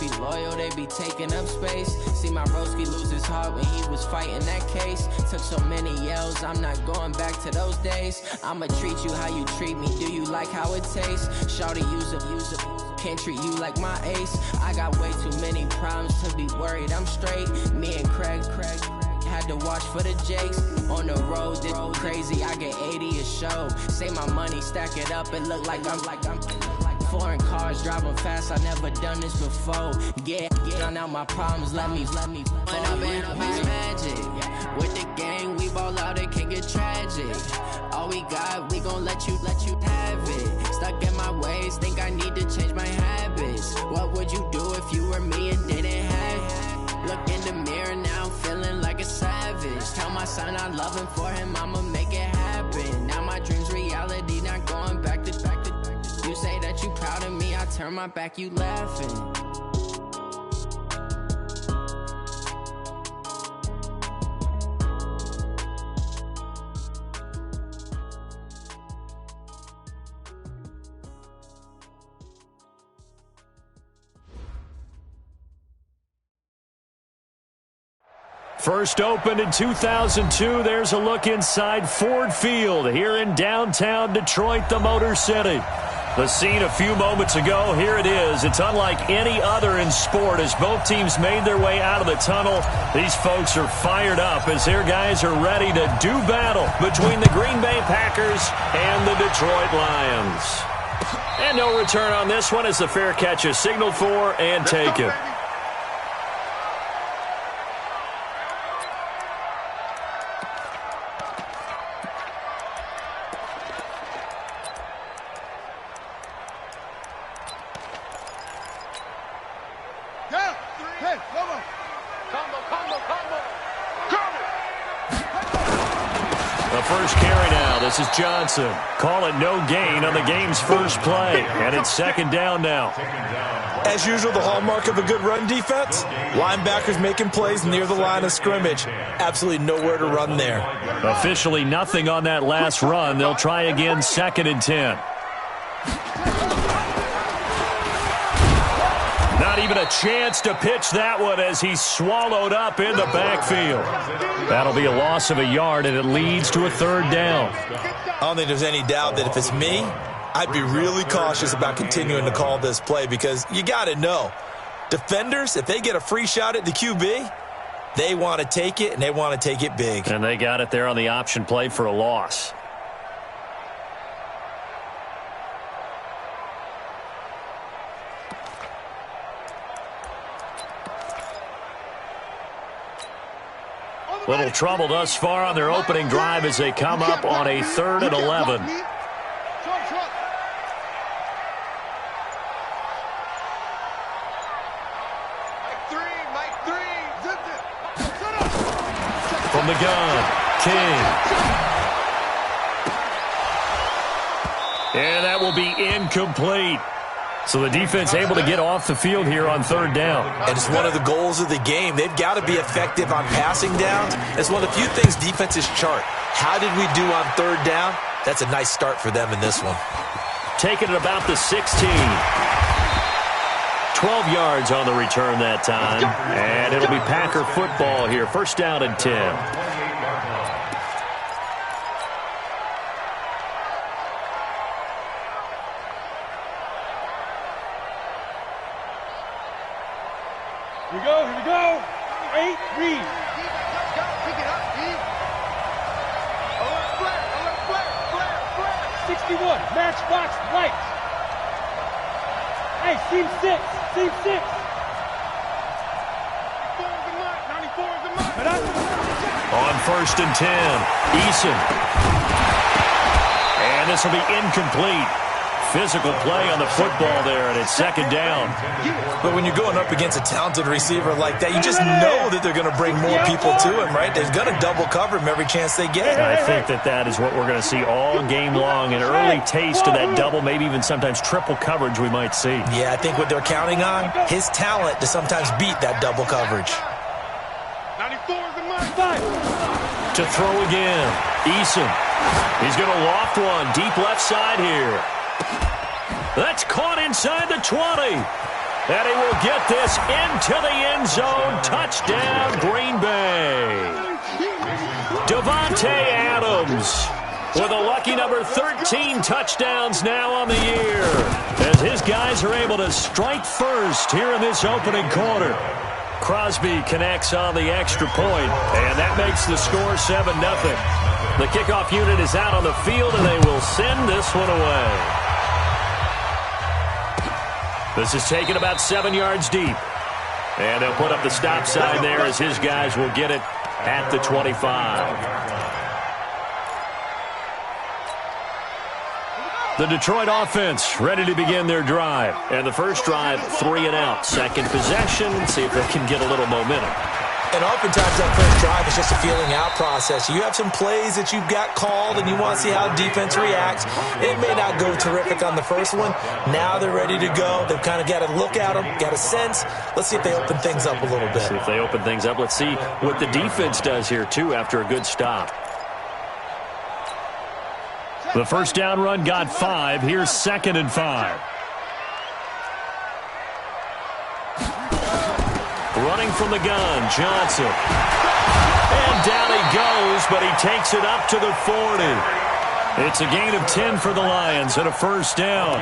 be loyal, they be taking up space. See my broski lose his heart when he was fighting that case. Took so many yells, I'm not going back to those days. I'ma treat you how you treat me, do you like how it tastes? Shawty, use up, can't treat you like my ace. I got way too many problems to be worried, I'm straight. Me and Craig had to watch for the Jakes. On the road, this crazy, I get 80 a show. Say my money, stack it up, it look like I'm foreign cars, driving fast, I never done this before. Get on out my problems, let me When I've been up is magic. With the gang, we ball out, it can get tragic. All we got, we gon' let you have it. Stuck in my ways, think I need to change my habits. What would you do if you were me and didn't have it? Look in the mirror now, I'm feeling like a savage. Tell my son I love him, for him I'ma make it happen. Now my dream's reality, not going back to. You say that you proud of me, I turn my back, you laughing. First opened in 2002, there's a look inside Ford Field here in downtown Detroit, the Motor City. The scene a few moments ago, here it is. It's unlike any other in sport as both teams made their way out of the tunnel. These folks are fired up as their guys are ready to do battle between the Green Bay Packers and the Detroit Lions. And no return on this one as the fair catch is signaled for and taken. This is Johnson. Call it no gain on the game's first play. And it's second down now. As usual, the hallmark of a good run defense, linebackers making plays near the line of scrimmage. Absolutely nowhere to run there. Officially nothing on that last run. They'll try again, second and 10. Not even a chance to pitch that one as he's swallowed up in the backfield. That'll be a loss of a yard, and it leads to a third down. I don't think there's any doubt that if it's me, I'd be really cautious about continuing to call this play because you got to know, defenders, if they get a free shot at the QB, they want to take it, and they want to take it big. And they got it there on the option play for a loss. Little trouble thus far on their opening drive as they come up on a 3rd and 11. From the gun, King. And that will be incomplete. So the defense able to get off the field here on 3rd down. And it's one of the goals of the game. They've got to be effective on passing downs. It's one of the few things defenses chart. How did we do on 3rd down? That's a nice start for them in this one. Taking it about the 16. 12 yards on the return that time. And it'll be Packer football here. First down and 10. Here we go. 8, read. Pick it up, D. 61, matchbox, lights. Hey, seam 6. 94 is the mark. On 1st and 10, Eason. And this will be incomplete. Physical play on the football there, and it's 2nd down. But when you're going up against a talented receiver like that, you just know that they're going to bring more people to him, right? They're going to double cover him every chance they get. I think that is what we're going to see all game long, an early taste of that double, maybe even sometimes triple coverage we might see. Yeah, I think what they're counting on, his talent to sometimes beat that double coverage. 94 is the mark. To throw again, Eason. He's going to loft one deep left side here. That's caught inside the 20. And he will get this into the end zone. Touchdown, Green Bay. Davante Adams with a lucky number 13 touchdowns now on the year, as his guys are able to strike first here in this opening quarter. Crosby connects on the extra point, and that makes the score 7-0. The kickoff unit is out on the field, and they will send this one away. This is taken about 7 yards deep. And they'll put up the stop sign there as his guys will get it at the 25. The Detroit offense ready to begin their drive. And the first drive, 3 and out. Second possession, see if they can get a little momentum. And oftentimes that first drive is just a feeling out process. You have some plays that you've got called and you want to see how defense reacts. It may not go terrific on the first one. Now they're ready to go. They've kind of got to look at them, got a sense. Let's see if they open things up a little bit. See if they open things up. Let's see what the defense does here, too, after a good stop. The first down run got 5. Here's 2nd and 5. Running from the gun, Johnson. And down he goes, but he takes it up to the 40. It's a gain of 10 for the Lions and a first down.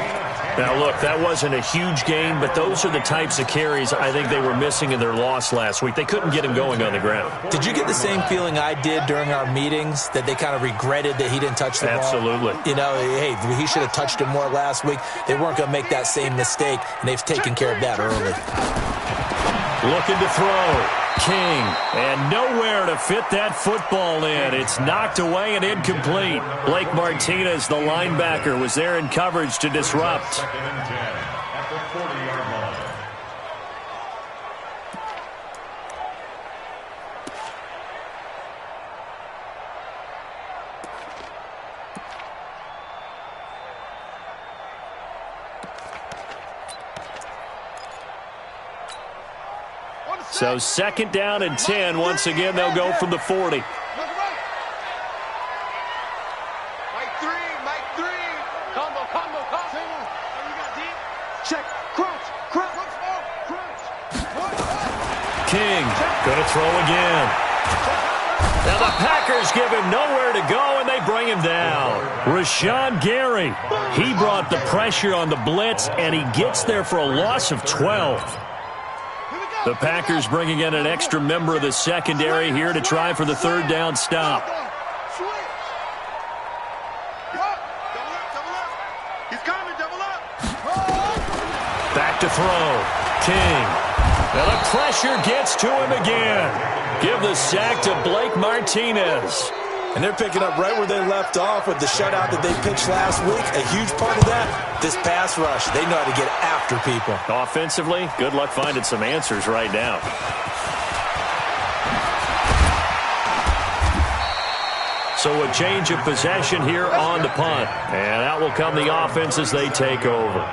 Now, look, that wasn't a huge gain, but those are the types of carries I think they were missing in their loss last week. They couldn't get him going on the ground. Did you get the same feeling I did during our meetings, that they kind of regretted that he didn't touch the ball? Absolutely. You know, hey, he should have touched it more last week. They weren't going to make that same mistake, and they've taken care of that early. Looking to throw. King, and nowhere to fit that football in. It's knocked away and incomplete. Blake Martinez, the linebacker, was there in coverage to disrupt. So 2nd down and 10. Once again, they'll go from the 40. Mike 3. Combo. Check. Crunch. King, going to throw again. Now the Packers give him nowhere to go, and they bring him down. Rashawn Gary, he brought the pressure on the blitz, and he gets there for a loss of 12. The Packers bringing in an extra member of the secondary here to try for the 3rd down stop. Back to throw. King. Now the pressure gets to him again. Give the sack to Blake Martinez. And they're picking up right where they left off with the shutout that they pitched last week. A huge part of that, this pass rush. They know how to get after people. Offensively, good luck finding some answers right now. So a change of possession here on the punt. And out will come the offense as they take over.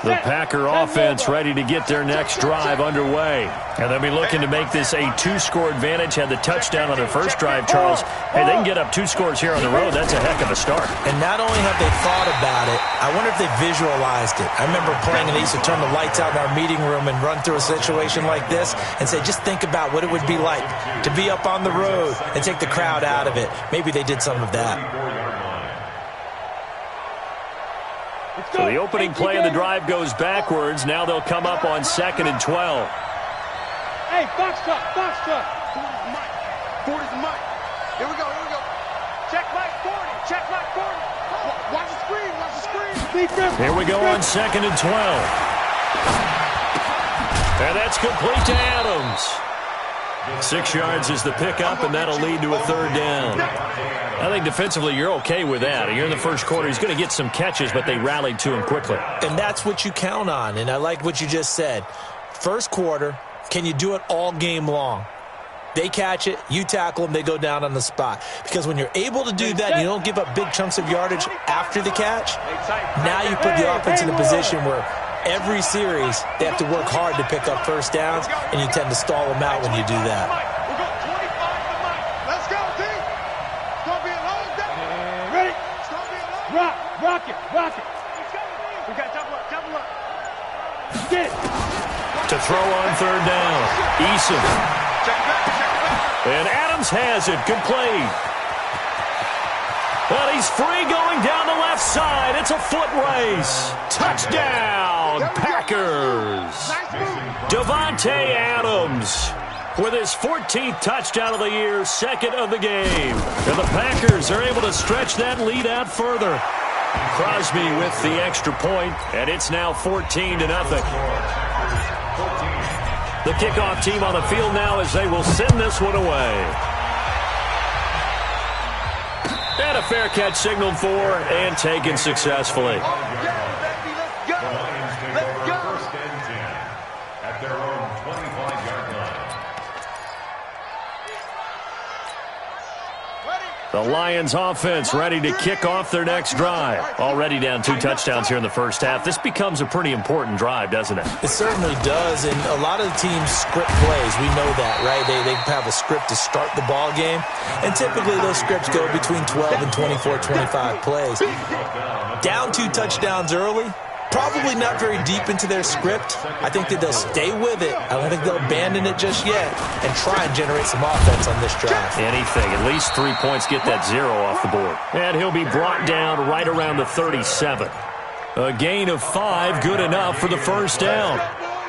The Packer offense ready to get their next drive underway. And they'll be looking to make this a 2-score advantage. Had the touchdown on their first drive, Charles. Hey, they can get up 2 scores here on the road. That's a heck of a start. And not only have they thought about it, I wonder if they visualized it. I remember playing and they used to turn the lights out in our meeting room and run through a situation like this and say, just think about what it would be like to be up on the road and take the crowd out of it. Maybe they did some of that. So the opening play of the drive goes backwards. Now they'll come up on 2nd and 12. Hey, box truck. 40's the mic. Here we go. Check Mike 40. Watch the screen. Here we go on 2nd and 12. And that's complete to Adams. 6 yards is the pickup, and that'll lead to a 3rd down. I think defensively you're okay with that. You're in the first quarter. He's going to get some catches, but they rallied to him quickly. And that's what you count on, and I like what you just said. First quarter, can you do it all game long? They catch it, you tackle them, they go down on the spot. Because when you're able to do that, you don't give up big chunks of yardage after the catch, now you put the offense in a position where every series they have to work hard to pick up first downs, and you tend to stall them out when you do that. Rock it. We got double up. Get it. To throw on third down. Eason. And Adams has it, complete. But he's free going down the left side. It's a foot race. Touchdown, Packers. Davante Adams with his 14th touchdown of the year, second of the game. And the Packers are able to stretch that lead out further. Crosby with the extra point, and it's now 14-0. The kickoff team on the field now as they will send this one away. And a fair catch signaled for and taken successfully. The Lions offense ready to kick off their next drive. Already down 2 touchdowns here in the first half. This becomes a pretty important drive, doesn't it? It certainly does, and a lot of the teams script plays. We know that, right? They have a script to start the ball game, and typically those scripts go between 12 and 24, 25 plays. Down 2 touchdowns early, probably not very deep into their script. I think that they'll stay with it. I don't think they'll abandon it just yet and try and generate some offense on this drive. Anything. At least 3 points, get that 0 off the board. And he'll be brought down right around the 37. A gain of 5, good enough for the first down.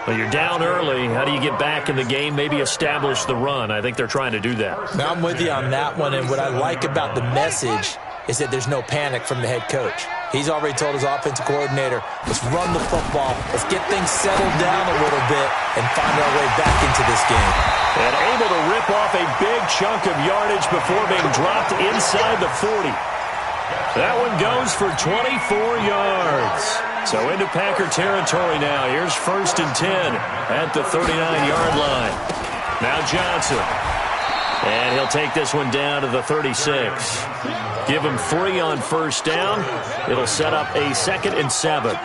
Well, you're down early. How do you get back in the game? Maybe establish the run. I think they're trying to do that. Now, I'm with you on that one, and what I like about the message is that there's no panic from the head coach. He's already told his offensive coordinator, let's run the football, let's get things settled down a little bit and find our way back into this game. And able to rip off a big chunk of yardage before being dropped inside the 40. That one goes for 24 yards. So into Packer territory now. Here's 1st and 10 at the 39-yard line. Now Johnson. And he'll take this one down to the 36. Give him 3 on first down. It'll set up a 2nd and 7.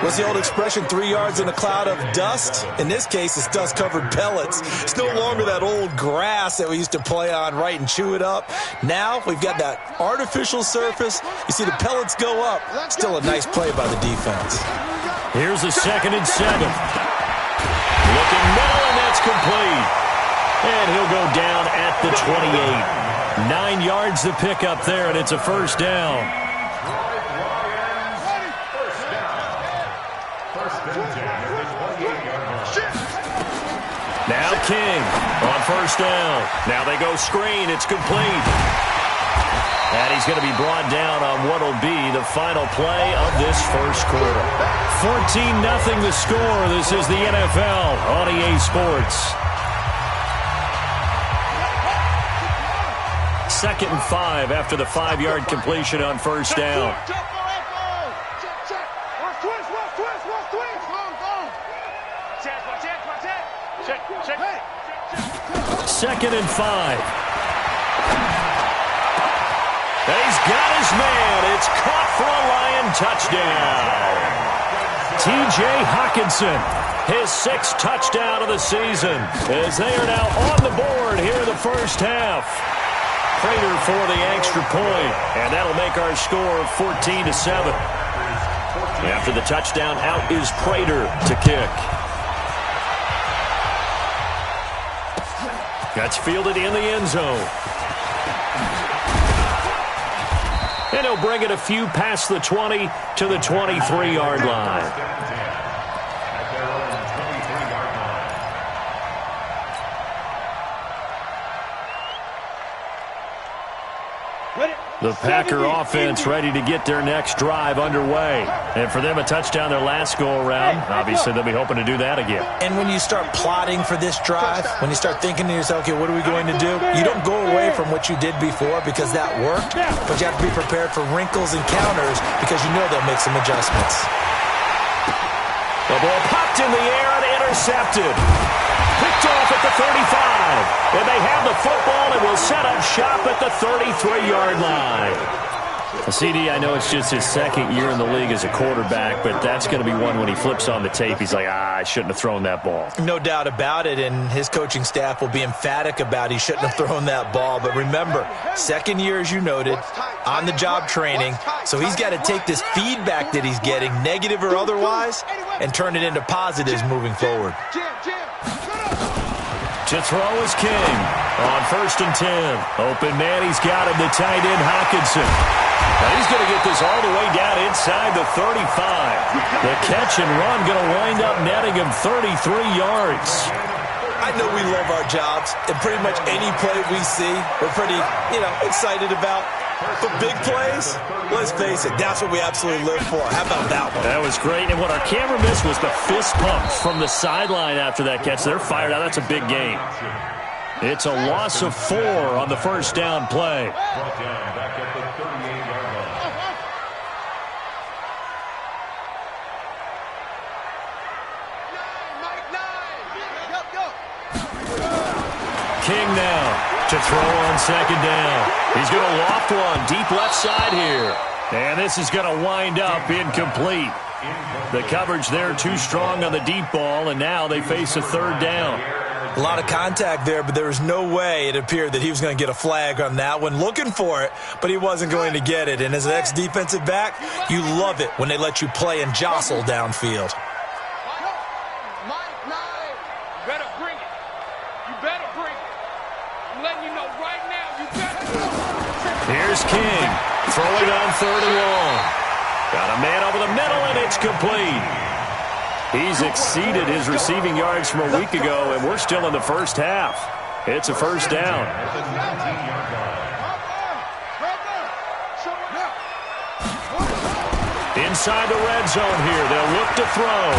What's the old expression, 3 yards in a cloud of dust? In this case, it's dust-covered pellets. It's no longer that old grass that we used to play on, right, and chew it up. Now we've got that artificial surface. You see the pellets go up. Still a nice play by the defense. Here's a 2nd and 7. Looking middle, and that's complete. And he'll go down at the 28. 9 yards to pick up there, and it's a first down. Now King on first down. Now they go screen. It's complete. And he's going to be brought down on what will be the final play of this first quarter. 14-0 the score. This is the NFL on EA Sports. 2nd and 5 after the 5-yard completion on first down. Second and 5. He's got his man. It's caught for a Lion touchdown. T.J. Hockenson, his 6th touchdown of the season, as they are now on the board here in the first half. Prater for the extra point, and that'll make our score 14-7. After the touchdown, out is Prater to kick. That's fielded in the end zone. And he'll bring it a few past the 20 to the 23-yard line. The Packer offense ready to get their next drive underway. And for them, a touchdown their last go-around. Obviously, they'll be hoping to do that again. And when you start plotting for this drive, when you start thinking to yourself, okay, what are we going to do? You don't go away from what you did before because that worked, but you have to be prepared for wrinkles and counters because you know they'll make some adjustments. The ball popped in the air and intercepted. Picked off at the 35. And they have the football and will set up shop at the 33-yard line. CD, I know it's just his second year in the league as a quarterback, but that's going to be one when he flips on the tape. He's like, I shouldn't have thrown that ball. No doubt about it, and his coaching staff will be emphatic about he shouldn't have thrown that ball. But remember, second year, as you noted, on-the-job training, so he's got to take this feedback that he's getting, negative or otherwise, and turn it into positives moving forward. To throw is King on 1st and 10. Open man, he's got him, the tight end Hockenson. Now he's going to get this all the way down inside the 35. The catch and run going to wind up netting him 33 yards. I know we love our jobs, and pretty much any play we see, we're pretty, excited about. But big plays, let's face it, that's what we absolutely live for. How about that one? That was great, and what our camera missed was the fist pump from the sideline after that catch. They're fired out. That's a big gain. It's a loss of 4 on the first down play. King now to throw on 2nd down. He's going to loft one deep left side here. And this is going to wind up incomplete. The coverage there too strong on the deep ball, and now they face a 3rd down. A lot of contact there, but there was no way it appeared that he was going to get a flag on that one. Looking for it, but he wasn't going to get it. And as an ex-defensive back, you love it when they let you play and jostle downfield. Here's King, throwing on 3rd and long. Got a man over the middle, and it's complete. He's exceeded his receiving yards from a week ago, and we're still in the first half. It's a 1st down. Inside the red zone here, they'll look to throw.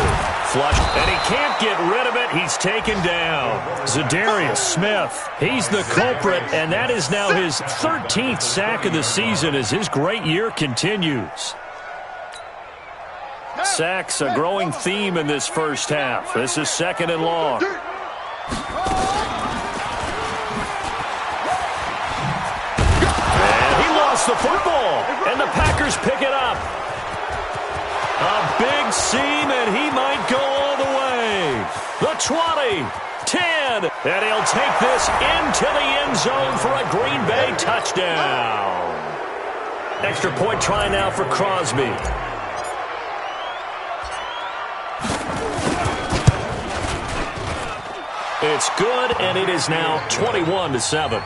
Flush, and he can't get rid of it. He's taken down. Zadarius Smith, he's the culprit, and that is now his 13th sack of the season as his great year continues. Sacks, a growing theme in this first half. This is 2nd and long. And he lost the football, and the Packers pick it up. A big seam, and he might go all the way. The 20, 10, and he'll take this into the end zone for a Green Bay touchdown. Extra point try now for Crosby. It's good, and it is now 21-7.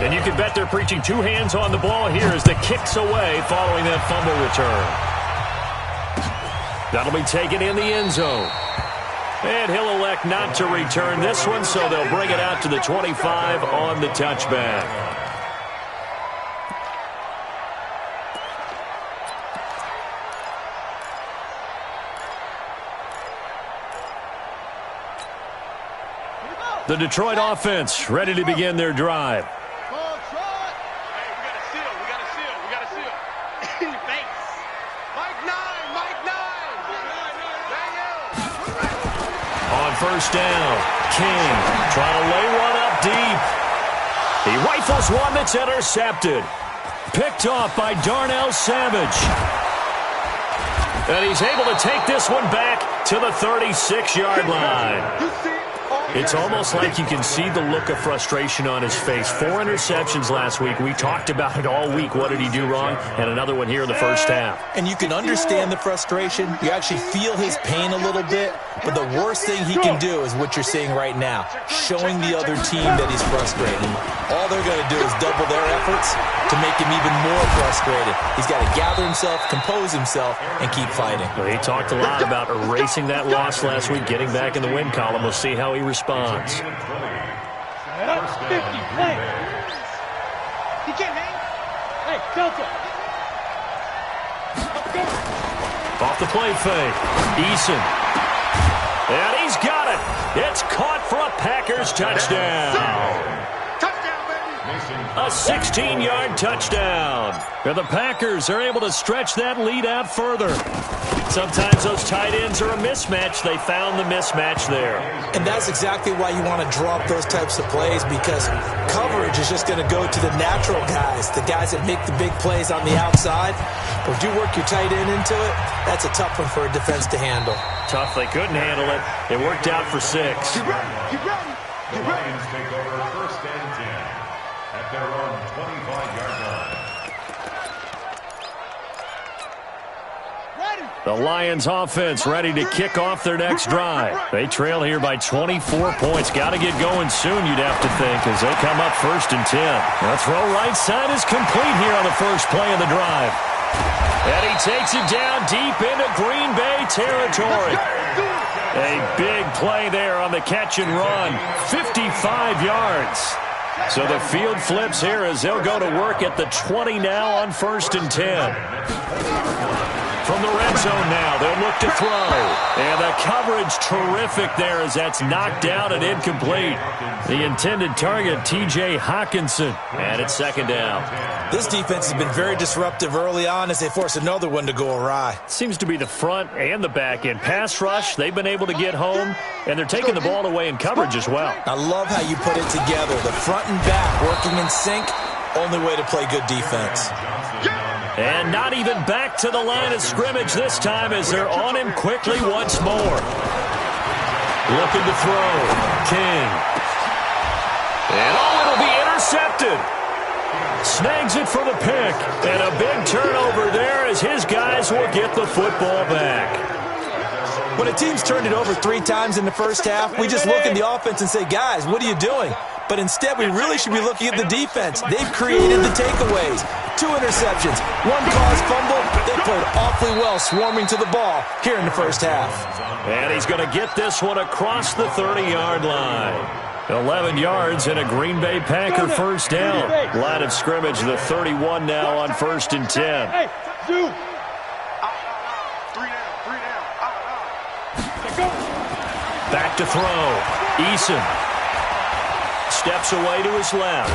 And you can bet they're preaching 2 hands on the ball here as the kick's away following that fumble return. That'll be taken in the end zone. And he'll elect not to return this one, so they'll bring it out to the 25 on the touchback. The Detroit offense ready to begin their drive. On 1st down, King trying to lay one up deep. He rifles one that's intercepted. Picked off by Darnell Savage. And he's able to take this one back to the 36-yard line. It's almost like you can see the look of frustration on his face. 4 interceptions last week. We talked about it all week. What did he do wrong? And another one here in the first half. And you can understand the frustration. You actually feel his pain a little bit. But the worst thing he can do is what you're seeing right now, showing the other team that he's frustrated. All they're going to do is double their efforts to make him even more frustrated. He's got to gather himself, compose himself, and keep fighting. Well, he talked a lot about erasing that loss last week, getting back in the win column. We'll see how he responds. 50 play. He can't hang. Hey, Delta. Off the play fake. Eason. And he's got it. It's caught for a Packers touchdown. Touchdown, baby. A 16-yard touchdown. And the Packers are able to stretch that lead out further. Sometimes those tight ends are a mismatch. They found the mismatch there. And that's exactly why you want to draw up those types of plays, because coverage is just going to go to the natural guys, the guys that make the big plays on the outside. But if you work your tight end into it, that's a tough one for a defense to handle. Tough. They couldn't handle it. It worked out for 6. Get ready. Get ready. The Lions take over 1st and 10 at their own 25-yard line. The Lions offense ready to kick off their next drive. They trail here by 24 points. Got to get going soon, you'd have to think, as they come up 1st and 10. The throw right side is complete here on the first play of the drive. And he takes it down deep into Green Bay territory. A big play there on the catch and run. 55 yards. So the field flips here as they'll go to work at the 20 now on 1st and 10. From the red zone now, they'll look to throw. And the coverage terrific there as that's knocked down and incomplete. The intended target, T.J. Hawkinson. And it's 2nd down. This defense has been very disruptive early on as they force another one to go awry. Seems to be the front and the back end. Pass rush, they've been able to get home, and they're taking the ball away in coverage as well. I love how you put it together. The front and back working in sync, only way to play good defense. And not even back to the line of scrimmage this time as they're on him quickly once more. Looking to throw. King. And it'll be intercepted. Snags it for the pick. And a big turnover there as his guys will get the football back. When a team's turned it over 3 times in the first half, we just look at the offense and say, guys, what are you doing? But instead, we really should be looking at the defense. They've created the takeaways. 2 interceptions, 1 caused fumble. They played awfully well swarming to the ball here in the first half. And he's going to get this one across the 30-yard line. 11 yards and a Green Bay Packer first down. Line of scrimmage, the 31 now on 1st and 10. Hey, dude. 3 down. Back to throw. Eason steps away to his left.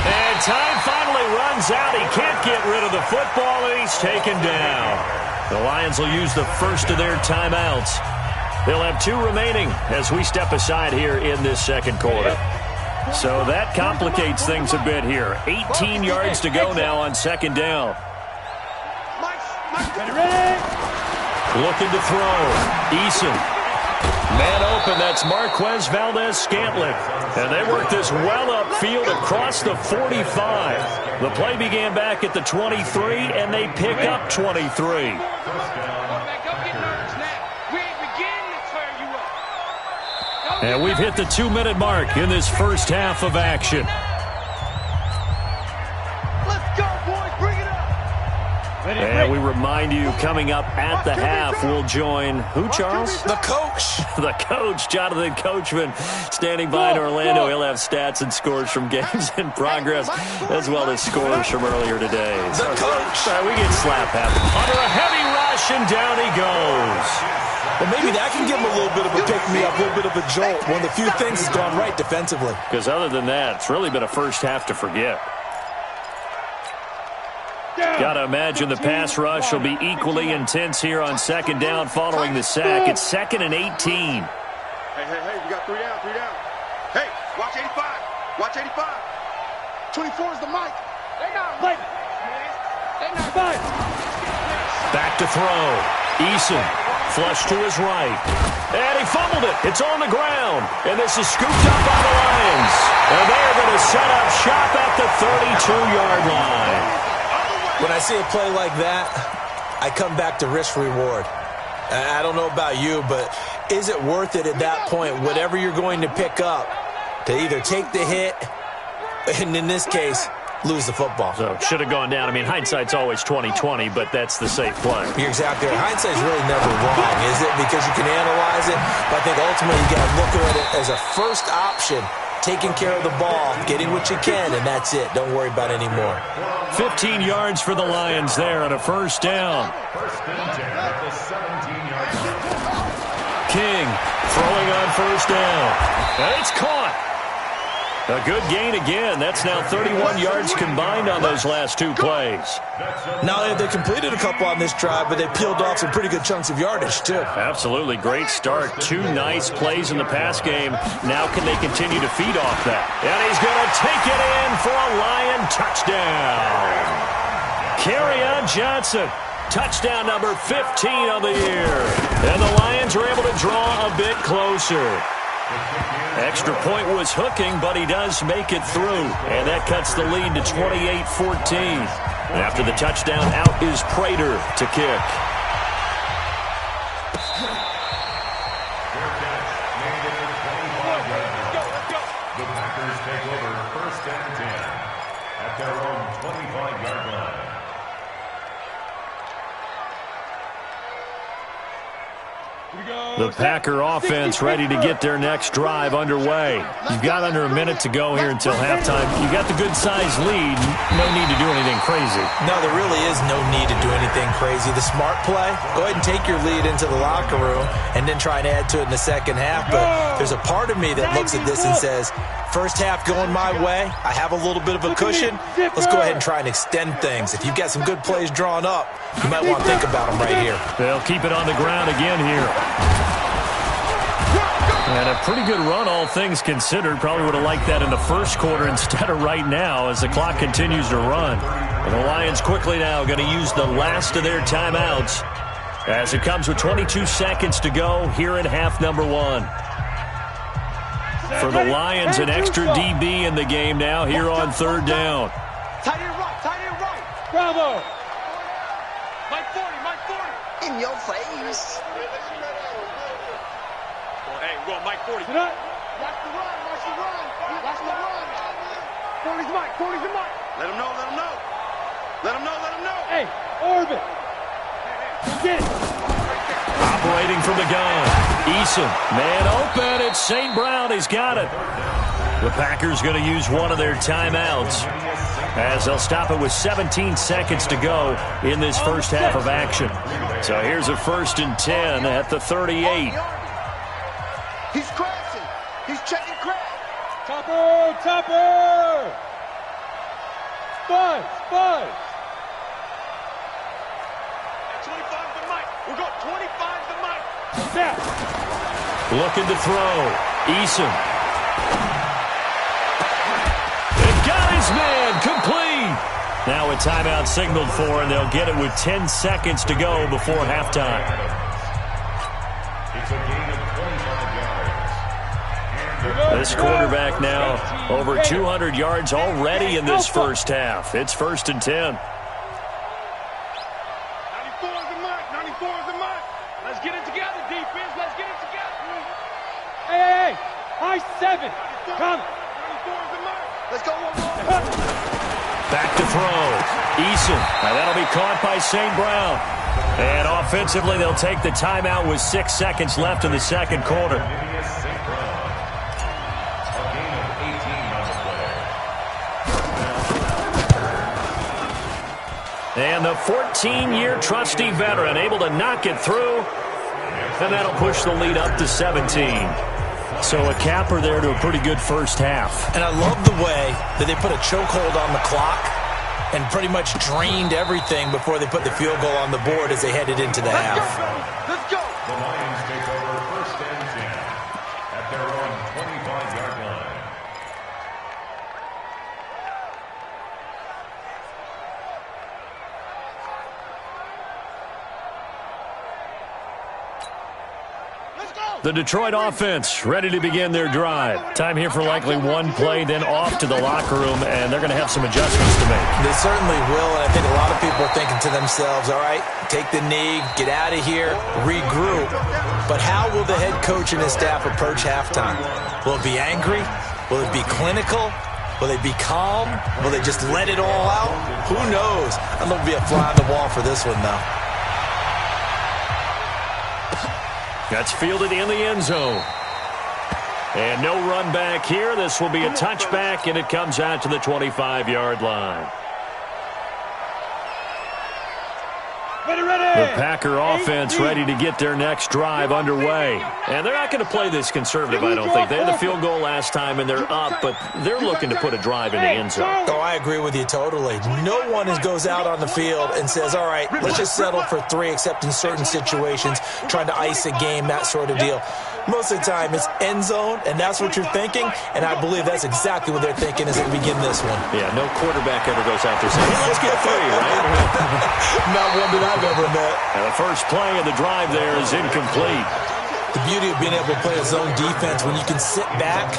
And time finally runs out. He can't get rid of the football, and he's taken down. The Lions will use the first of their timeouts. They'll have 2 remaining as we step aside here in this 2nd quarter. So that complicates things a bit here. 18 yards to go now on 2nd down. Looking to throw. Eason. Man open, that's Marquez Valdez-Scantling. And they work this well upfield across the 45. The play began back at the 23, and they pick up 23. And we've hit the 2-minute mark in this first half of action. Let's go, boys. Bring it up. And we remind you, coming up at the half, we'll join who, Charles? The coach. The coach, Jonathan Coachman, standing by in Orlando. He'll have stats and scores from games in progress, as well as scores from earlier today. The coach. We get slap happen. Under a heavy rush, and down he goes. Well, maybe that can give him a little bit of a pick-me-up, a little bit of a jolt. One of the few things that's gone right defensively. Because other than that, it's really been a first half to forget. Got to imagine the pass rush will be equally intense here on 2nd down following the sack. It's 2nd and 18. Hey, we got 3 down, 3 down. Hey, watch 85. Watch 85. 24 is the mic. They not late. They not late. Back to throw. Eason. Flush to his right. And he fumbled it. It's on the ground. And this is scooped up by the Lions. And they're going to set up shop at the 32-yard line. When I see a play like that, I come back to risk-reward. I don't know about you, but is it worth it at that point, whatever you're going to pick up, to either take the hit, and in this case, lose the football? So should have gone down. I mean, hindsight's always 20/20, but that's the safe play. You're exactly right. Hindsight's really never wrong, is it? Because you can analyze it, but I think ultimately you got to look at it as a first option, taking care of the ball, getting what you can, and that's it. Don't worry about any more. 15 yards for the Lions there on a first down. King throwing on first down. And it's caught. A good gain again. That's now 31 yards combined on those last two plays. Now they completed a couple on this drive, but they peeled off some pretty good chunks of yardage, too. Absolutely. Great start. Two nice plays in the pass game. Now can they continue to feed off that? And he's going to take it in for a Lion touchdown. Kerryon Johnson. Touchdown number 15 of the year. And the Lions are able to draw a bit closer. Extra point was hooking, but he does make it through. And that cuts the lead to 28-14. After the touchdown, out is Prater to kick. The Packers take over 1st and 10 at their own 25-yard line. The Packer offense ready to get their next drive underway. You've got under a minute to go here until halftime. You got the good-sized lead. No need to do anything crazy. No, there really is no need to do anything crazy. The smart play, go ahead and take your lead into the locker room and then try and add to it in the second half. But there's a part of me that looks at this and says, first half going my way, I have a little bit of a cushion. Let's go ahead and try and extend things. If you've got some good plays drawn up, you might want to think about them right here. They'll keep it on the ground again here. And a pretty good run, all things considered. Probably would have liked that in the first quarter instead of right now as the clock continues to run. And the Lions quickly now going to use the last of their timeouts as it comes with 22 seconds to go here in half number one. For the Lions, an extra DB in the game now here on third down. Tight end right, tight end right. Bravo. Mike 40, Mike 40. In your face. Hey, we're going Mike 40. Sit up. Watch the run, watch the run. Watch the run. 40's Mike, 40's the Mike. Let him know, let him know. Let him know, let him know. Hey, orbit. Get it. Operating from the gun. Eason, man open. It's St. Brown. He's got it. The Packers going to use one of their timeouts as they'll stop it with 17 seconds to go in this first half of action. So here's a 1st and 10 at the 38. He's crashing. He's checking crash. Topper, topper. Buzz, buzz. 25's the Mike. We're going 25's the Mike. Snap. Looking to throw. Eason. They've got his man complete. Now a timeout signaled for, and they'll get it with 10 seconds to go before halftime. It's a gain of 25 yards. This quarterback now over 200 yards already in this first half. It's 1st and 10. 94's the Mike. 94's the Mike. Let's get it together, defense. Let's get it together. Hey, high 7. Come. 94's the Mike. Let's go one more. Back to throw. Eason. Now that'll be caught by St. Brown. And offensively, they'll take the timeout with 6 seconds left in the second quarter. And the 14-year trusty veteran able to knock it through. And that'll push the lead up to 17. So a capper there to a pretty good first half. And I love the way that they put a chokehold on the clock and pretty much drained everything before they put the field goal on the board as they headed into the half. Let's go. The Lions take over 1st and 10 at their own 25-yard line. The Detroit offense ready to begin their drive. Time here for likely one play, then off to the locker room, and they're going to have some adjustments to make. They certainly will, and I think a lot of people are thinking to themselves, all right, take the knee, get out of here, regroup. But how will the head coach and his staff approach halftime? Will it be angry? Will it be clinical? Will they be calm? Will they just let it all out? Who knows? I'd love to be a fly on the wall for this one, though. That's fielded in the end zone. And no run back here. This will be a touchback, and it comes out to the 25-yard line. The Packer offense ready to get their next drive underway. And they're not going to play this conservative, I don't think. They had the field goal last time, and they're up, but they're looking to put a drive in the end zone. Oh, I agree with you totally. No one goes out on the field and says, all right, let's just settle for 3, except in certain situations, trying to ice a game, that sort of deal. Most of the time, it's end zone, and that's what you're thinking, and I believe that's exactly what they're thinking as they begin this one. Yeah, no quarterback ever goes out there saying, hey, let's get 3, right? Not one that I've ever met. And the first play of the drive there is incomplete. The beauty of being able to play a zone defense, when you can sit back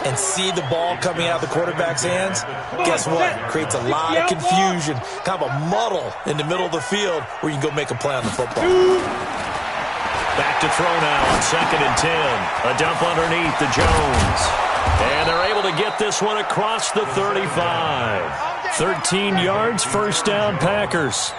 and see the ball coming out of the quarterback's hands, guess what? Creates a lot of confusion, kind of a muddle in the middle of the field where you can go make a play on the football. Back to throw now on 2nd and 10. A dump underneath to Jones. And they're able to get this one across the 35. 13 yards, first down Packers.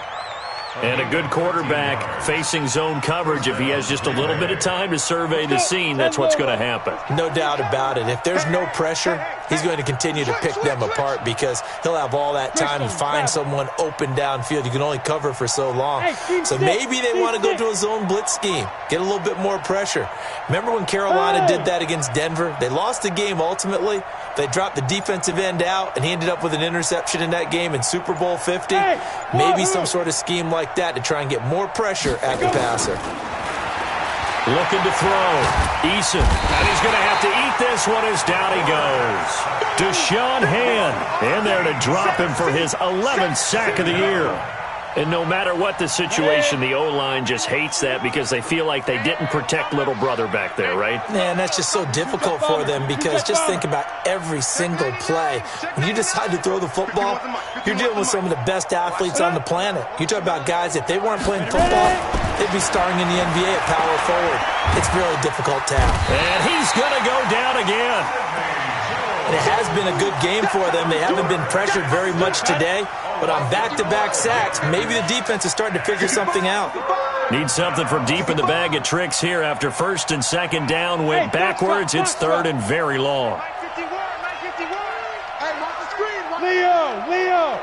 And a good quarterback facing zone coverage. If he has just a little bit of time to survey the scene, that's what's going to happen. No doubt about it. If there's no pressure, he's going to continue to pick them apart because he'll have all that time to find someone open downfield. You can only cover for so long. So maybe they want to go to a zone blitz scheme, get a little bit more pressure. Remember when Carolina did that against Denver? They lost the game ultimately. They dropped the defensive end out, and he ended up with an interception in that game in Super Bowl 50. Maybe some sort of scheme like that to try and get more pressure at the passer. Looking to throw. Eason. And he's going to have to eat this one as down he goes. Deshaun Hand in there to drop him for his 11th sack of the year. And no matter what the situation, the O-line just hates that because they feel like they didn't protect little brother back there, right? Man, that's just so difficult for them because just think about every single play. When you decide to throw the football, you're dealing with some of the best athletes on the planet. You talk about guys, if they weren't playing football, they'd be starring in the NBA at power forward. It's a really difficult task. And he's going to go down again. And it has been a good game for them. They haven't been pressured very much today. But on back-to-back sacks, maybe the defense is starting to figure something out. Need something from deep in the bag of tricks here after 1st and 2nd down. Went backwards. It's 3rd and very long. Leo!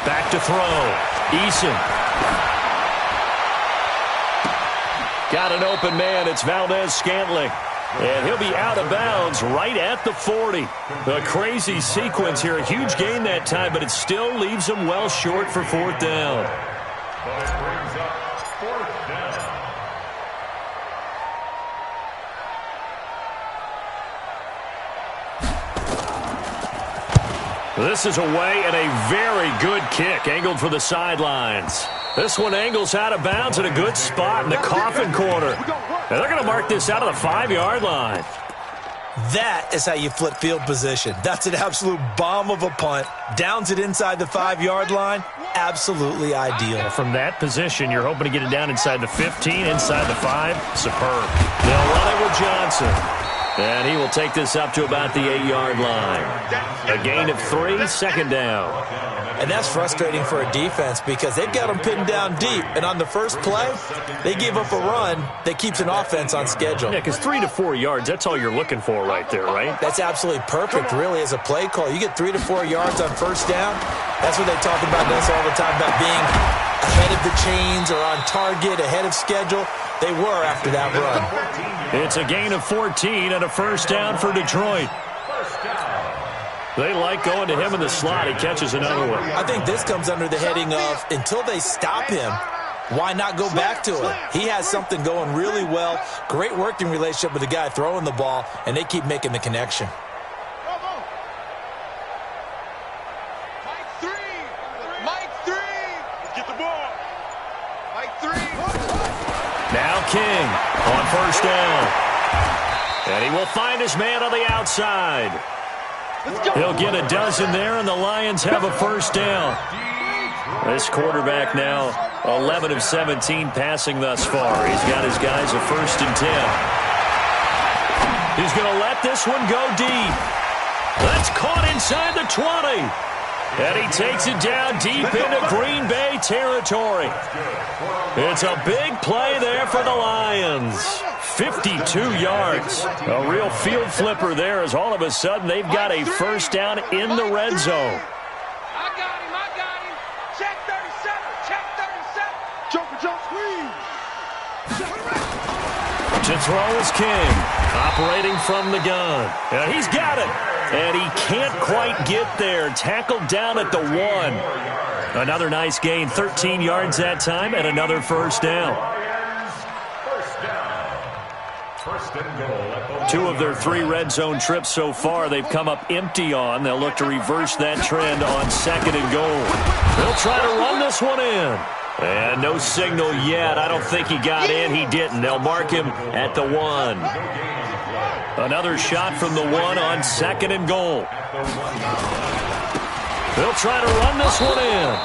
Back to throw. Eason. Got an open man. It's Valdez-Scantling. And he'll be out of bounds right at the 40. A crazy sequence here. A huge gain that time, but it still leaves him well short for 4th down. That brings up 4th down. This is away and a very good kick angled for the sidelines. This one angles out of bounds at a good spot in the coffin corner. And they're going to mark this out of the 5-yard line. That is how you flip field position. That's an absolute bomb of a punt. Downs it inside the 5-yard line. Absolutely ideal. From that position, you're hoping to get it down inside the 15, inside the 5. Superb. They'll run it with Johnson. And he will take this up to about the 8-yard line. A gain of 3, 2nd down. And that's frustrating for a defense because they've got them pinned down deep. And on the first play, they give up a run that keeps an offense on schedule. Yeah, because 3 to 4 yards, that's all you're looking for right there, right? That's absolutely perfect, really, as a play call. You get 3 to 4 yards on 1st down. That's what they talk about us all the time, about being ahead of the chains or on target, ahead of schedule. They were after that run. It's a gain of 14 and a 1st down for Detroit. They like going to him in the slot. He catches another one. I think this comes under the heading of until they stop him, why not go back to it? He has something going really well. Great working relationship with the guy throwing the ball, and they keep making the connection. Mike 3. Get the ball. Mike 3. Now King on 1st down. And he will find his man on the outside. He'll get a dozen there, and the Lions have a 1st down. This quarterback now 11 of 17 passing thus far. He's got his guys a 1st and 10. He's going to let this one go deep. That's caught inside the 20. And he takes it down deep into Green Bay territory. It's a big play there for the Lions. 52 yards. A real field flipper there as all of a sudden they've got a first down in the red zone. I got him. Check 37. Check 37. Joker, Joe, squeeze. To throw is King, operating from the gun. And he's got it. And he can't quite get there. Tackled down at the 1. Another nice gain, 13 yards that time, and another first down. Two of their 3 red zone trips so far they've come up empty on. They'll look to reverse that trend on 2nd and goal. They'll try to run this one in. And no signal yet. I don't think he got in. He didn't. They'll mark him at the 1. Another shot from the 1 on 2nd and goal. They'll try to run this one in.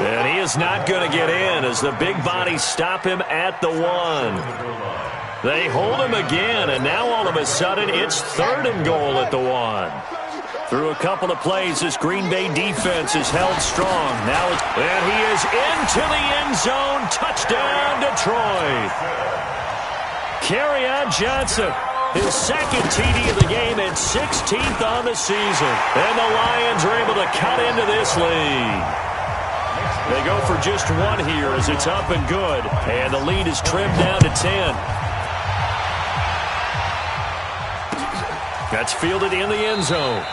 And he is not going to get in as the big bodies stop him at the 1. They hold him again, and now all of a sudden it's 3rd and goal at the 1. Through a couple of plays, this Green Bay defense is held strong. And he is into the end zone. Touchdown, Detroit. Kerryon Johnson, his 2nd TD of the game and 16th on the season. And the Lions are able to cut into this lead. They go for just 1 here as it's up and good. And the lead is trimmed down to 10. That's fielded in the end zone.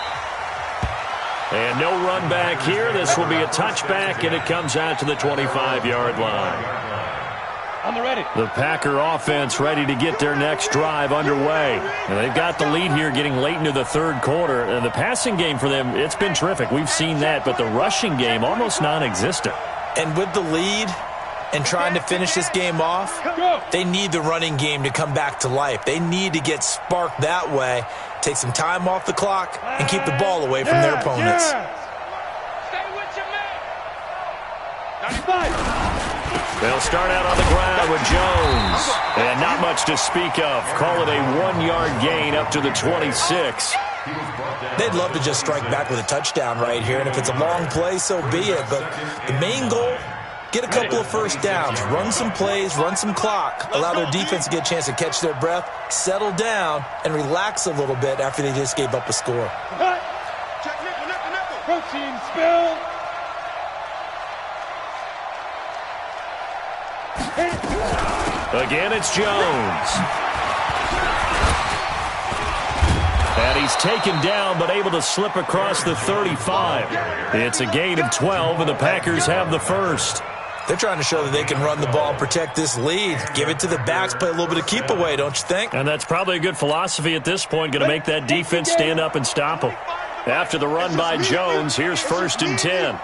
And no run back here. This will be a touchback, and it comes out to the 25-yard line. On the ready. The Packer offense ready to get their next drive underway. And they've got the lead here getting late into the 3rd quarter. And the passing game for them, it's been terrific. We've seen that, but the rushing game almost non-existent. And with the lead and trying to finish this game off, they need the running game to come back to life. They need to get sparked that way, take some time off the clock, and keep the ball away from their opponents. Stay with your man. 95. They'll start out on the ground with Jones. And not much to speak of. Call it a 1-yard gain up to the 26. They'd love to just strike back with a touchdown right here, and if it's a long play, so be it. But the main goal, get a couple of first downs, run some plays, run some clock, allow their defense to get a chance to catch their breath, settle down, and relax a little bit after they just gave up a score. Check nickel. Protein spill. Again, it's Jones. And he's taken down, but able to slip across the 35. It's a gain of 12, and the Packers have the first. They're trying to show that they can run the ball, protect this lead, give it to the backs, play a little bit of keep away, don't you think? And that's probably a good philosophy at this point, going to make that defense stand up and stop them. After the run by Jones, here's 1st and 10.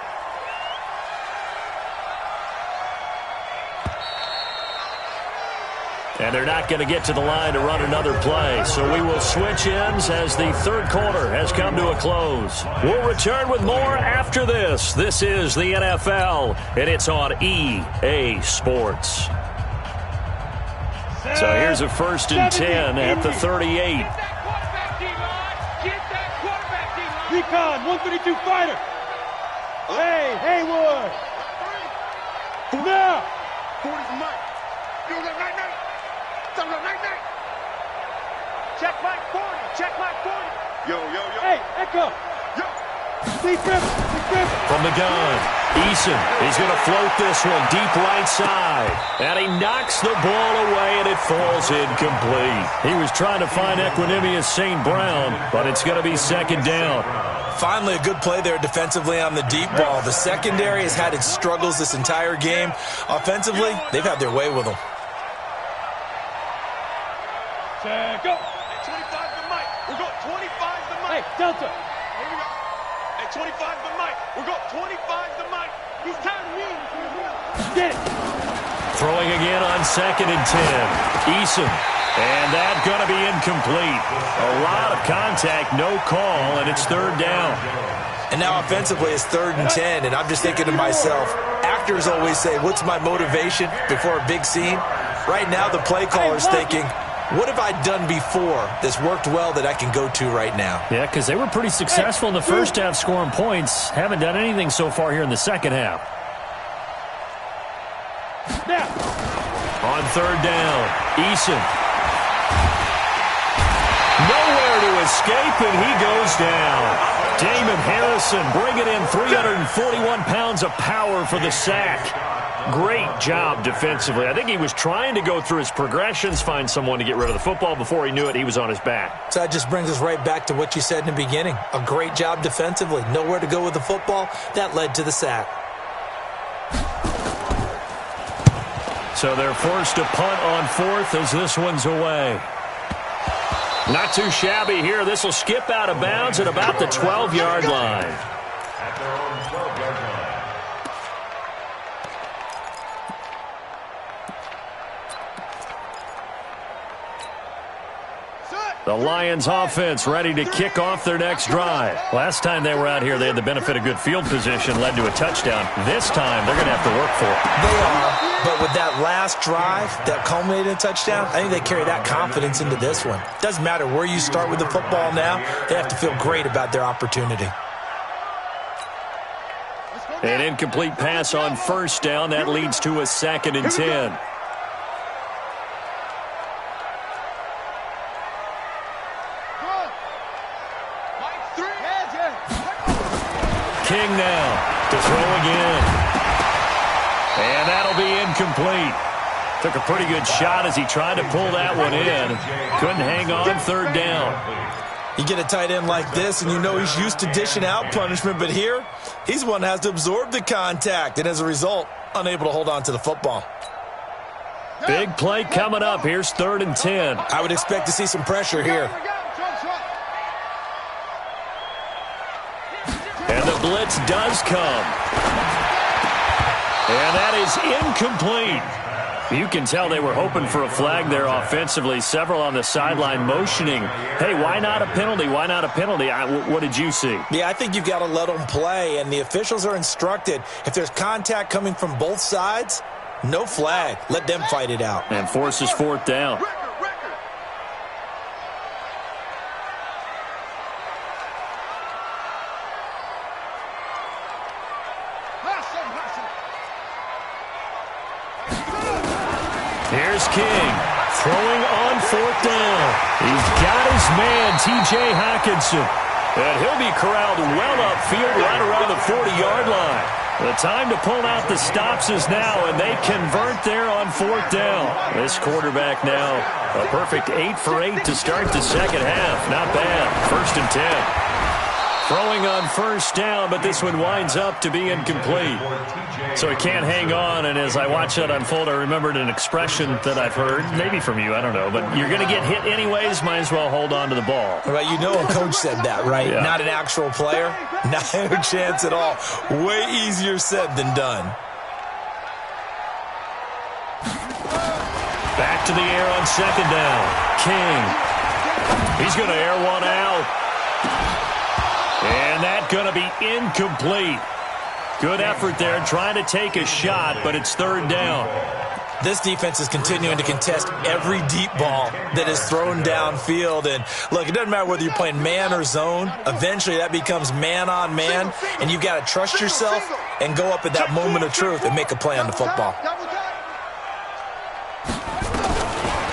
And they're not going to get to the line to run another play. So we will switch ends as the 3rd quarter has come to a close. We'll return with more after this. This is the NFL, and it's on EA Sports. So here's a 1st and 10 at the 38. Recon, 132 fighter. Hey, Haywood. Now. 40 from Mike. You got right now. Check Mike 40. Check Mike 40. Yo. Hey, Echo. Yo. From the gun, Eason is going to float this one deep right side. And he knocks the ball away, and it falls incomplete. He was trying to find Equanimous St. Brown, but it's going to be 2nd down. Finally, a good play there defensively on the deep ball. The secondary has had its struggles this entire game. Offensively, they've had their way with them. Check go. 25 to Mike. We'll go 25 to Mike. Hey, Delta. Here we go. Hey, 25 to Mike. We'll go 25 to Mike. He's tired of me. Get it. Throwing again on 2nd and 10. Eason. And that's going to be incomplete. A lot of contact, no call, and it's 3rd down. And now offensively it's 3rd and 10, and I'm just thinking to myself, actors always say, what's my motivation before a big scene? Right now the play caller's thinking, what have I done before that's worked well that I can go to right now? Yeah, because they were pretty successful in the first half scoring points. Haven't done anything so far here in the second half. Now. On 3rd down, Eason. escape, and he goes down. Damon Harrison bringing in 341 pounds of power for the sack. Great job defensively. I think he was trying to go through his progressions, find someone to get rid of the football. Before he knew it, he was on his back. So that just brings us right back to what you said in the beginning. A great job defensively. Nowhere to go with the football. That led to the sack. So they're forced to punt on fourth as this one's away. Not too shabby here. This will skip out of bounds at about the 12-yard line. At their own 12-yard line. The Lions offense ready to kick off their next drive. Last time they were out here, they had the benefit of good field position, led to a touchdown. This time, they're going to have to work for it. They are, but with that last drive that culminated in a touchdown, I think they carry that confidence into this one. Doesn't matter where you start with the football now, they have to feel great about their opportunity. An incomplete pass on first down. That leads to a 2nd and 10. King now to throw again. And that'll be incomplete. Took a pretty good shot as he tried to pull that one in. Couldn't hang on 3rd down. You get a tight end like this, and you know he's used to dishing out punishment, but here, he's the one that has to absorb the contact, and as a result, unable to hold on to the football. Big play coming up. Here's 3rd and 10. I would expect to see some pressure here. And the blitz does come. And that is incomplete. You can tell they were hoping for a flag there offensively. Several on the sideline motioning. Hey, why not a penalty? Why not a penalty? What did you see? Yeah, I think you've got to let them play, and the officials are instructed. If there's contact coming from both sides, no flag. Let them fight it out. And forces 4th down. Here's King, throwing on 4th down. He's got his man, T.J. Hockenson. And he'll be corralled well upfield right around the 40-yard line. The time to pull out the stops is now, and they convert there on 4th down. This quarterback now, a perfect 8 for 8 to start the second half. Not bad. 1st and 10. Throwing on 1st down, but this one winds up to be incomplete. So he can't hang on, and as I watch that unfold, I remembered an expression that I've heard, maybe from you, I don't know, but you're going to get hit anyways, might as well hold on to the ball. Right, you know a coach said that, right? Yeah. Not an actual player. Not a chance at all. Way easier said than done. Back to the air on 2nd down. King. He's going to air one out. And that's going to be incomplete. Good effort there, trying to take a shot, but it's 3rd down. This defense is continuing to contest every deep ball that is thrown downfield. And, look, it doesn't matter whether you're playing man or zone. Eventually, that becomes man-on-man, and you've got to trust yourself and go up at that moment of truth and make a play on the football.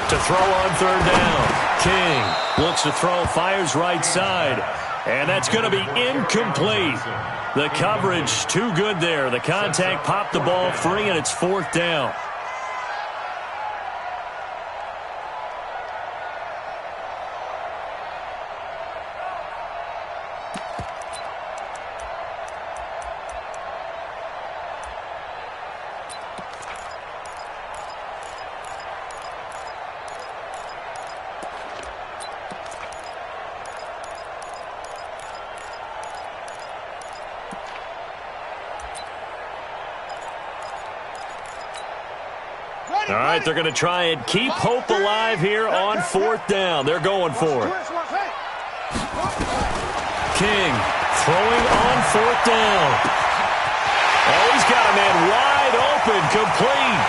To throw on 3rd down. King looks to throw, fires right side. And that's going to be incomplete. The coverage too good there. The contact popped the ball free, and it's 4th down. All right, they're going to try and keep hope alive here on 4th down. They're going for it. King throwing on 4th down. Oh, he's got a man wide open, complete.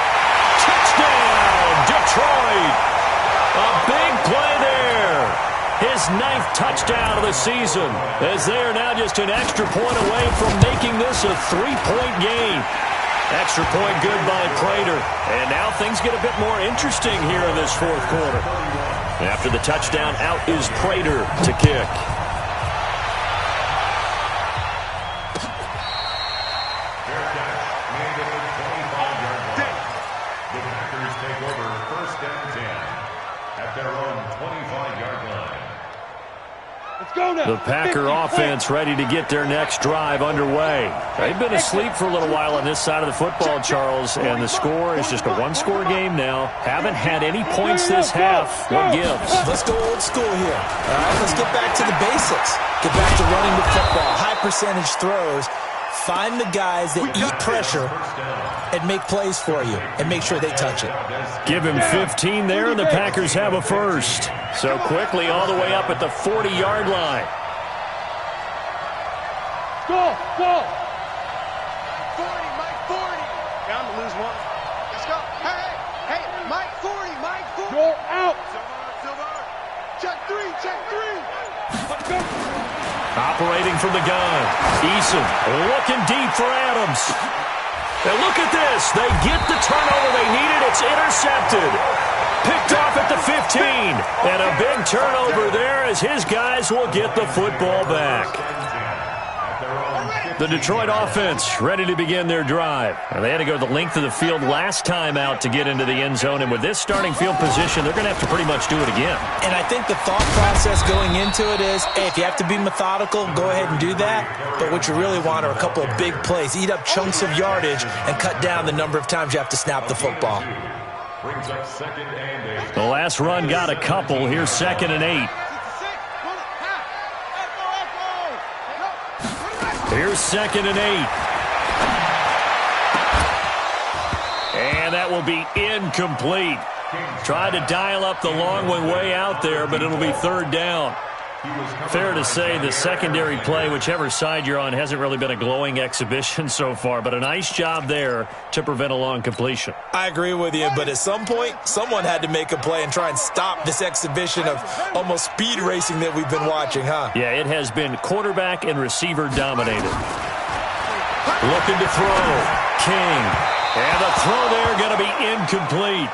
Touchdown, Detroit. A big play there. His 9th touchdown of the season, as they are now just an extra point away from making this a 3-point game. Extra point good by Prater. And now things get a bit more interesting here in this 4th quarter. After the touchdown, out is Prater to kick. The Packers take over 1st and 10 at their own 25-yard line. Let's go now. The Packer offense ready to get their next drive underway. They've been asleep for a little while on this side of the football, Charles, and the score is just a one-score game now. Haven't had any points this half. What gives? Let's go old school here. All right, let's get back to the basics. Get back to running the football, high percentage throws. Find the guys that eat pressure and make plays for you and make sure they touch it. Give him 15 there, and the Packers have a first. So quickly all the way up at the 40-yard line. Go, go. 40, Mike 40. Down to lose one. Let's go. Hey, Mike 40, Mike 40. Go out. Silver. Check three. Let's go. Operating from the gun. Eason looking deep for Adams. And look at this. They get the turnover they needed. It's intercepted. Picked off at the 15. And a big turnover there as his guys will get the football back. The Detroit offense ready to begin their drive. They had to go the length of the field last time out to get into the end zone. And with this starting field position, they're going to have to pretty much do it again. And I think the thought process going into it is, hey, if you have to be methodical, go ahead and do that. But what you really want are a couple of big plays. Eat up chunks of yardage and cut down the number of times you have to snap the football. Brings up 2nd and 8. The last run got a couple. Here's 2nd and 8. Here's 2nd and 8. And that will be incomplete. Tried to dial up the long one way out there, but it'll be 3rd down. Fair to say the secondary play, whichever side you're on, hasn't really been a glowing exhibition so far, but a nice job there to prevent a long completion. I agree with you, but at some point, someone had to make a play and try and stop this exhibition of almost speed racing that we've been watching, huh? Yeah, it has been quarterback and receiver dominated. Looking to throw. King. And the throw there going to be incomplete.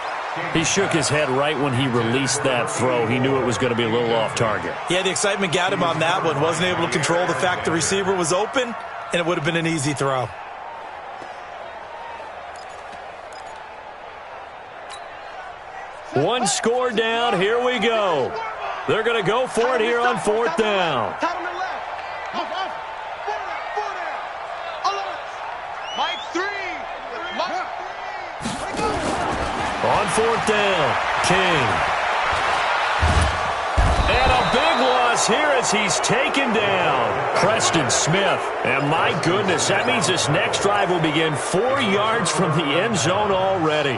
He shook his head right when he released that throw. He knew it was going to be a little off target. Yeah, the excitement got him on that one. Wasn't able to control the fact the receiver was open, and it would have been an easy throw. One score down. Here we go. They're going to go for it here on 4th down. Mike 3. On 4th down, King. And a big loss here as he's taken down. Preston Smith. And my goodness, that means this next drive will begin 4 yards from the end zone already.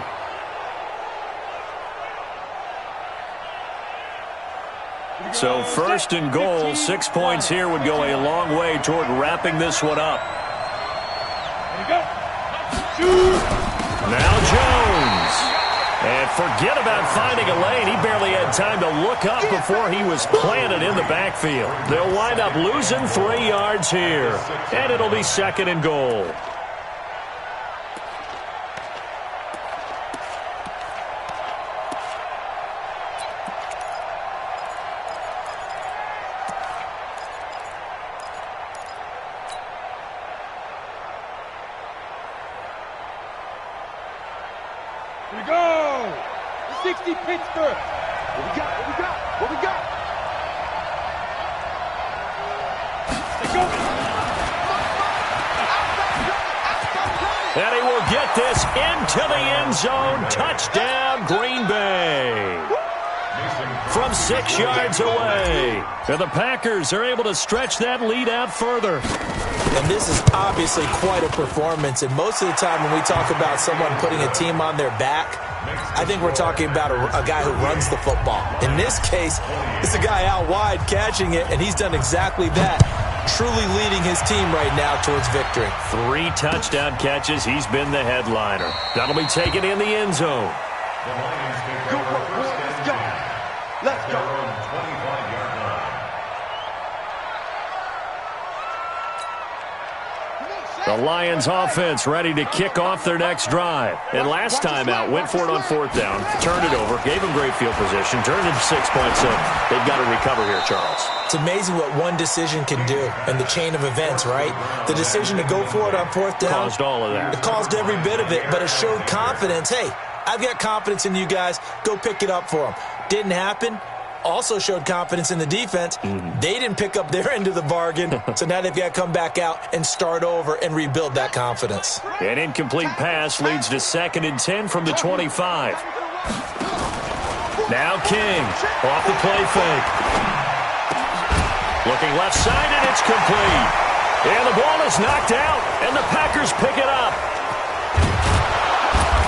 So 1st and goal, 6 points here would go a long way toward wrapping this one up. Now Jones. And forget about finding a lane. He barely had time to look up before he was planted in the backfield. They'll wind up losing 3 yards here. And it'll be 2nd and goal. Here we go. 60 Pittsburgh. What we got? Let's go. And he will get this into the end zone. Touchdown, Green Bay. From 6 yards away. And the Packers are able to stretch that lead out further. And this is obviously quite a performance. And most of the time when we talk about someone putting a team on their back, I think we're talking about a guy who runs the football. In this case, it's a guy out wide catching it, and he's done exactly that. Truly leading his team right now towards victory. 3 touchdown catches. He's been the headliner. That'll be taken in the end zone. The Lions take Go, over boys, 1st and 10 Let's at go. their own 25-yard line. The Lions offense ready to kick off their next drive. And last time out, went for it on 4th down, turned it over, gave them great field position, turned it to 6 points, so they've got to recover here, Charles. It's amazing what one decision can do in the chain of events, right? The decision to go for it on 4th down. Caused all of that. It caused every bit of it, but it showed confidence. Hey, I've got confidence in you guys. Go pick it up for them. Didn't happen. Also showed confidence in the defense. They didn't pick up their end of the bargain, so now they've got to come back out and start over and rebuild that confidence. An incomplete pass leads to 2nd and 10 from the 25. Now King off the play fake. Looking left side, and it's complete. And the ball is knocked out, and the Packers pick it up.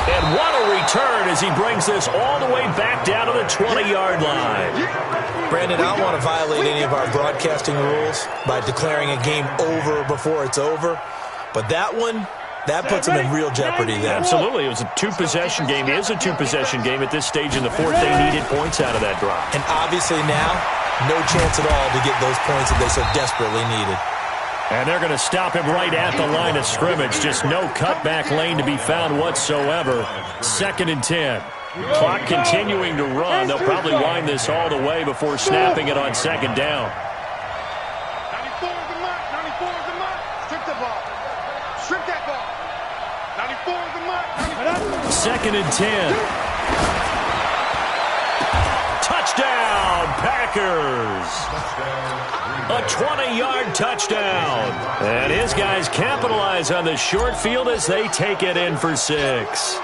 And what a return as he brings this all the way back down to the 20-yard line. Brandon, I don't want to violate any of our broadcasting rules by declaring a game over before it's over. But that one, that puts them in real jeopardy there. Absolutely. It was a two-possession game. It is a two-possession game at this stage in the 4th. They needed points out of that drive. And obviously now, no chance at all to get those points that they so desperately needed. And they're going to stop him right at the line of scrimmage. Just no cutback lane to be found whatsoever. 2nd and 10. Clock continuing to run. They'll probably wind this all the way before snapping it on 2nd down. 94 is the mark. 94 is the mark. Strip the ball. Strip that ball. 94 is the mark. 2nd and 10. Touchdown, Packers. A 20-yard touchdown. And his guys capitalize on the short field as they take it in for 6.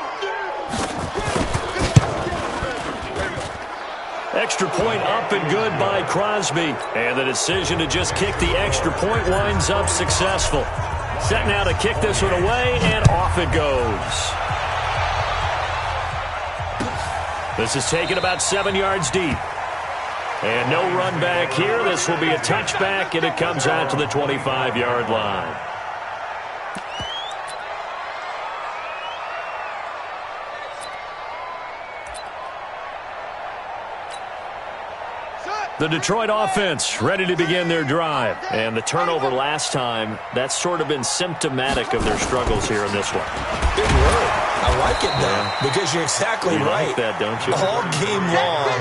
Extra point up and good by Crosby. And the decision to just kick the extra point winds up successful. Set now to kick this one away, and off it goes. This is taken about 7 yards deep. And no run back here. This will be a touchback, and it comes out to the 25-yard line. The Detroit offense ready to begin their drive. And the turnover last time, that's sort of been symptomatic of their struggles here in this one. Big word. I like it, though, because you're exactly right. You like that, don't you? All game long,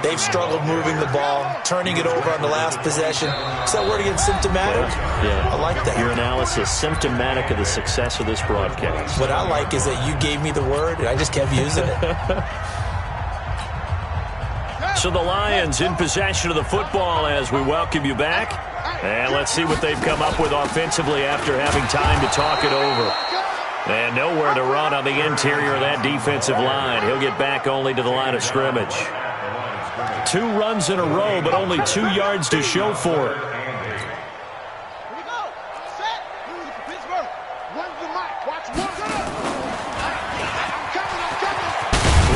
they've struggled moving the ball, turning it over on the last possession. Is that word again, symptomatic? Yeah. I like that. Your analysis, symptomatic of the success of this broadcast. What I like is that you gave me the word, and I just kept using it. So the Lions in possession of the football as we welcome you back. And let's see what they've come up with offensively after having time to talk it over. And nowhere to run on the interior of that defensive line. He'll get back only to the line of scrimmage. 2 runs in a row, but only 2 yards to show for it.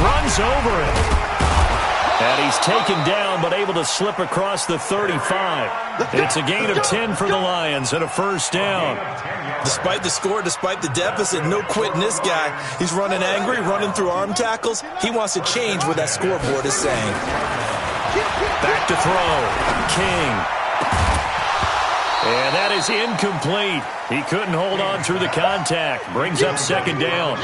Runs over it. And he's taken down, but able to slip across the 35. It's a gain of 10 for the Lions and a first down. Despite the score, despite the deficit, no quitting this guy. He's running angry, running through arm tackles. He wants to change what that scoreboard is saying. Back to throw. King. And that is incomplete. He couldn't hold on through the contact. Brings up 2nd down.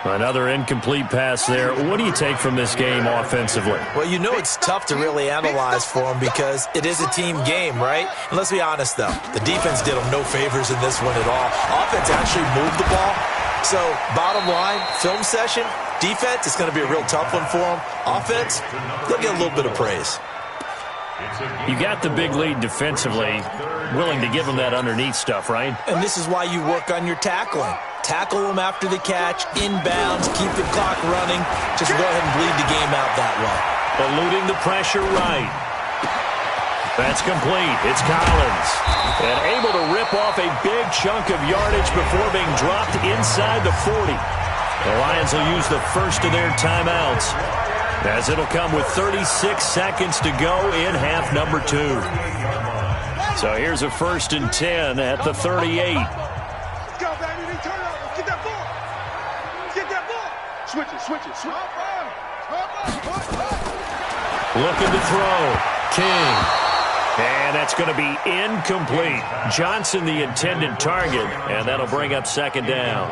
Another incomplete pass there. What do you take from this game offensively? Well, you know it's tough to really analyze for them because it is a team game, right? And let's be honest, though. The defense did them no favors in this one at all. Offense actually moved the ball. So, bottom line, film session, defense, it's going to be a real tough one for them. Offense, they'll get a little bit of praise. You got the big lead defensively, willing to give them that underneath stuff, right? And this is why you work on your tackling. Tackle them after the catch, inbounds, keep the clock running. Just go ahead and bleed the game out that way. Eluding the pressure right. That's complete. It's Collins. And able to rip off a big chunk of yardage before being dropped inside the 40. The Lions will use the first of their timeouts, as it'll come with 36 seconds to go in half number 2. So here's a 1st and 10 at the 38. Switch it. Looking to throw. King. And that's going to be incomplete. Johnson the intended target, and that'll bring up second down.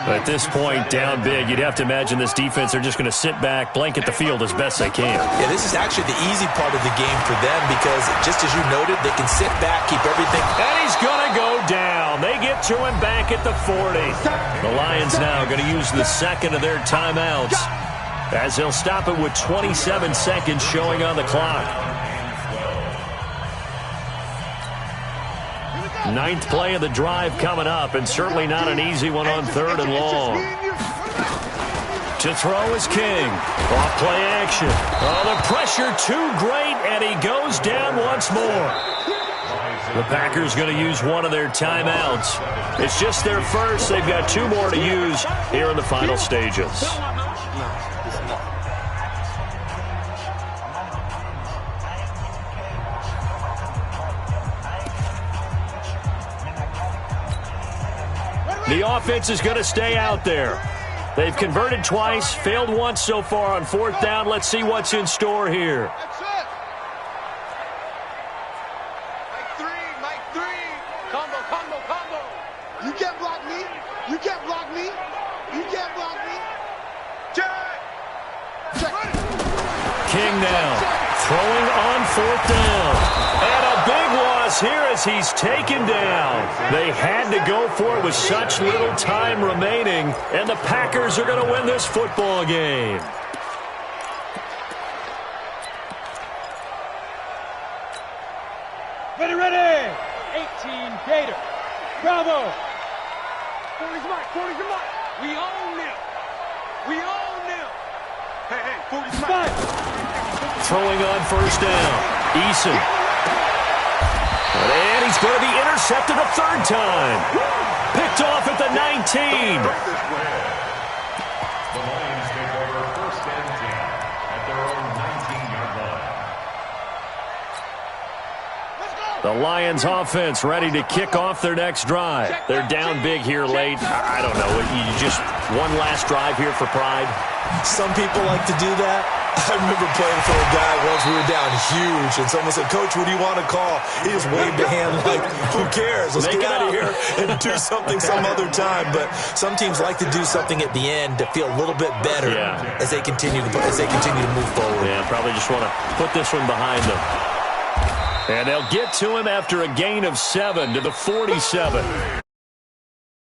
At this point, down big, you'd have to imagine this defense are just going to sit back, blanket the field as best they can. Yeah, this is actually the easy part of the game for them because, just as you noted, they can sit back, keep everything. And he's going to go down. They get to him back at the 40. The Lions now going to use the second of their timeouts as they'll stop it with 27 seconds showing on the clock. Ninth play of the drive coming up, and certainly not an easy one on third and long. To throw is King. Off play action. Oh, the pressure too great, and he goes down once more. The Packers going to use one of their timeouts. It's just their first. They've got two more to use here in the final stages. The offense is going to stay out there. They've converted twice, failed once so far on fourth down. Let's see what's in store here. That's it. Mike three. Combo. You can't block me. You can't block me. You can't block me. Check. King now throwing on fourth down. And a big loss here as he's taken down. They had to go for it with such little time remaining, and the Packers are going to win this football game. Ready. 18 Gator. Bravo. 40's Mike. We own them. Hey, 40's Mike. Throwing on first down. Eason. And he's going to be intercepted a third time. Picked off at the 19. The Lions take over first and 10 at their own 19-yard line. The Lions offense ready to kick off their next drive. They're down big here late. I don't know. You just one last drive here for pride. Some people like to do that. I remember playing for a guy once. We were down huge, and someone said, "Coach, what do you want to call?" He just waved a hand like, "Who cares? Let's get out of here and do something some other time." But some teams like to do something at the end to feel a little bit better as they continue to move forward. Yeah, probably just want to put this one behind them. And they'll get to him after a gain of 7 to the 47.